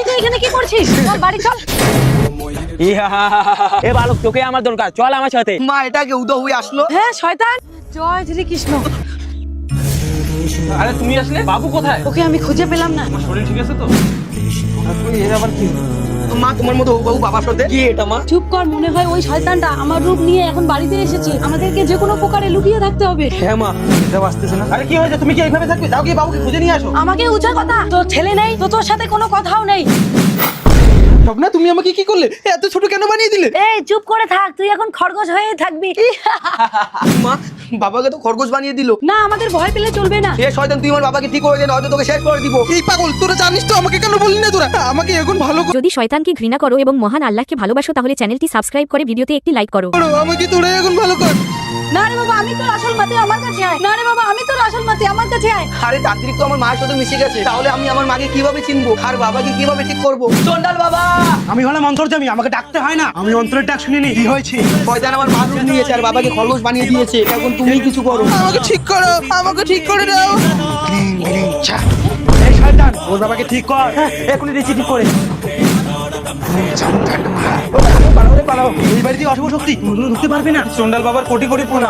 তুই এখানে কি করছিস? চল বাড়ি চল। এ বালক, তোকে আমার দরকার, চল আমার সাথে। মা এটা কে উদয় হয়ে আসলো? হ্যাঁ শয়তান, জয় শ্রী কৃষ্ণ। আরে তুমি আসলে? বাবু কোথায়? ওকে আমি খুঁজে পেলাম না। শরীর ঠিক আছে তো? এর আবার কি? মা তোমার মতো বাবু বাবার সাথে কি এটা মা? চুপ কর, মনে হয় ওই শয়তানটা আমার রূপ নিয়ে এখন বাড়িতে এসেছে। আমাদেরকে যে কোনো প্রকারে লুকিয়ে থাকতে হবে। হ্যাঁ মা, এটা আসতেছে না। আরে কি হয়েছে? তুমি কি এইভাবে থাকবে? যাও কি বাবুকে খুঁজে নিয়ে আসো। আমাকে উঁচা কথা, তোর ছেলে নেই তো তোর সাথে কোনো কথাও নেই। স্বপ্না, তুমি আমাকে কি করলে? এত ছোট কেন বানিয়ে দিলে? এই চুপ করে থাক, তুই এখন খরগোশ হয়েই থাকবি। মা, বাবাকে তো খরগোশ বানিয়ে দিল। না, আমাদের ভয় পেলে চলবে না। এ শয়তান, তুই আমার বাবাকে ঠিক করে দে, নয়তো তোকে শেষ করে দিব। এই পাগল, তোরা জানিস তো আমাকে কেন বললি না তোরা? আমাকে এখন ভালো যদি শয়তানকে ঘৃণা করো এবং মহান আল্লাহকে ভালোবাসো তাহলে চ্যানেলটি সাবস্ক্রাইব করে ভিডিওতে একটি লাইক করো। করো, আমাকে তোরা এখন ভালো কর। না রে বাবা, আমি তোর আসল মাতে, আমার কাছে আয়। না রে বাবা, আমি তোর আসল মাতে, আমার কাছে আয়। আরে তান্ত্রিক তো আমার মায়ের সাথে মিশে গেছে, তাহলে আমি আমার মাকে কিভাবে চিনবো আর বাবাকে কিভাবে ঠিক করবো? চন্ডাল বাবা, আমি হলাম অন্তর্যামী, আমাকে ডাকতে হয় না। আমি অন্তরের ডাক শুনিনি। কি হয়েছে? শয়তান আমার মা রূপ নিয়েছে আর বাবাকে খরগোশ বানিয়ে দিয়েছে। এখন তুমি কিছু করো, আমাকে ঠিক করো, আমাকে ঠিক করে দাও। এই শয়তান, ওর বাবাকে ঠিক কর। এখনই দিচ্ছি ঠিক করে। এই বাড়িতে অশুভ শক্তি, কোনোদিনও ঢুকতে পারবে না। চন্ডাল বাবার কোটি কোটি প্রণাম।